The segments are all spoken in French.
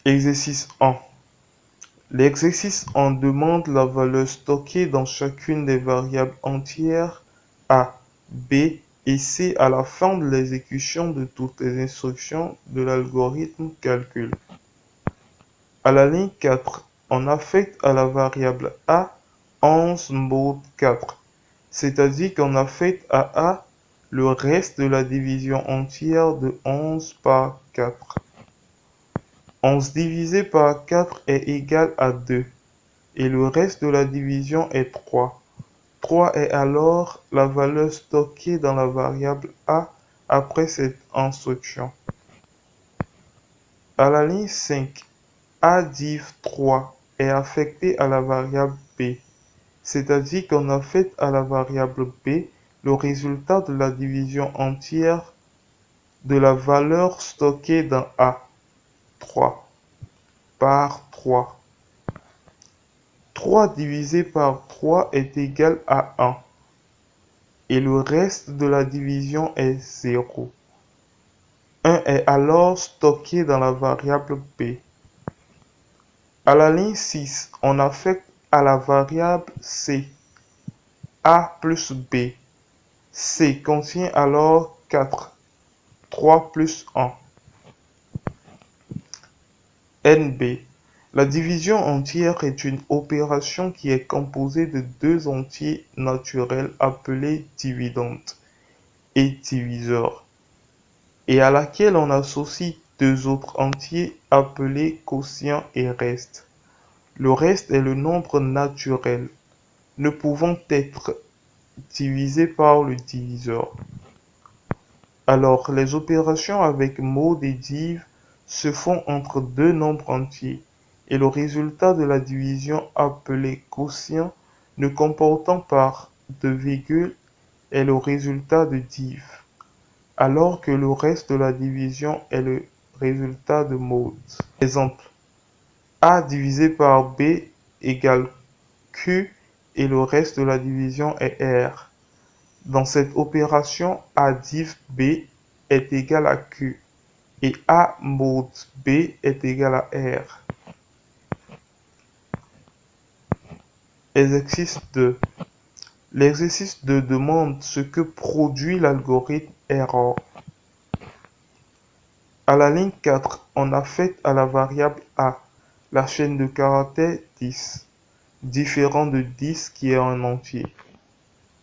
Exercice 1. L'exercice en demande la valeur stockée dans chacune des variables entières A, B et C à la fin de l'exécution de toutes les instructions de l'algorithme calcul. À la ligne 4, on affecte à la variable A 11 mode 4, c'est-à-dire qu'on affecte à A le reste de la division entière de 11 par 4. 11 divisé par 4 est égal à 2, et le reste de la division est 3. 3 est alors la valeur stockée dans la variable A après cette instruction. À la ligne 5, A div 3 est affecté à la variable B, c'est-à-dire qu'on affecte à la variable B le résultat de la division entière de la valeur stockée dans A, 3, par 3. 3 divisé par 3 est égal à 1, et le reste de la division est 0. 1 est alors stocké dans la variable B. À la ligne 6, on affecte à la variable C, A plus B. C contient alors 4, 3 plus 1. NB. La division entière est une opération qui est composée de deux entiers naturels appelés dividendes et diviseurs, et à laquelle on associe deux autres entiers appelés quotient et reste. Le reste est le nombre naturel, ne pouvant être divisé par le diviseur. Alors, les opérations avec mode et div se font entre deux nombres entiers, et le résultat de la division appelé quotient ne comportant pas de virgule est le résultat de div, alors que le reste de la division est le résultat de mode. Exemple, A divisé par B égale Q et le reste de la division est R. Dans cette opération, A div B est égal à Q et A mod B est égal à R. Exercice 2. L'exercice 2 demande ce que produit l'algorithme error. À la ligne 4, on affecte à la variable A la chaîne de caractères 10, différent de 10 qui est un entier.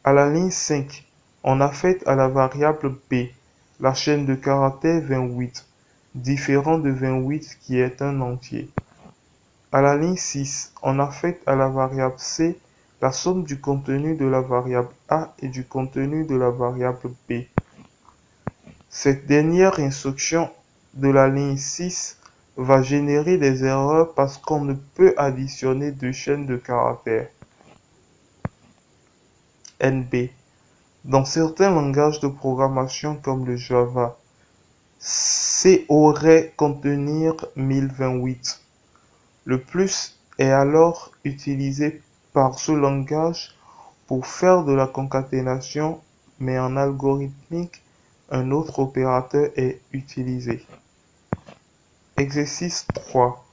À la ligne 5, on affecte à la variable B la chaîne de caractères 28, différent de 28 qui est un entier. À la ligne 6, on affecte à la variable C la somme du contenu de la variable A et du contenu de la variable B. Cette dernière instruction de la ligne 6 va générer des erreurs parce qu'on ne peut additionner deux chaînes de caractères. NB. Dans certains langages de programmation comme le Java, C aurait contenir 1028. Le plus est alors utilisé par ce langage pour faire de la concaténation, mais en algorithmique, un autre opérateur est utilisé. Exercice 3.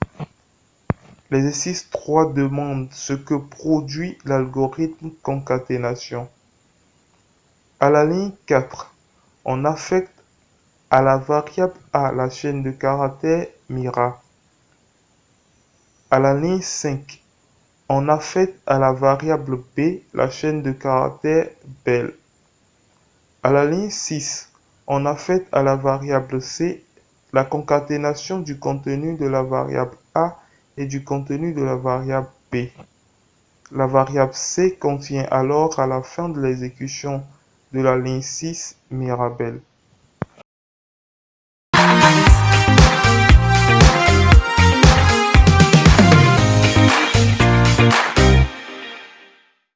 L'exercice 3 demande ce que produit l'algorithme concaténation. À la ligne 4, on affecte à la variable A la chaîne de caractères Mira. À la ligne 5, on affecte à la variable B la chaîne de caractères Bell. À la ligne 6, on affecte à la variable C la concaténation du contenu de la variable A et du contenu de la variable B. La variable C contient alors à la fin de l'exécution de la ligne 6 Mirabel.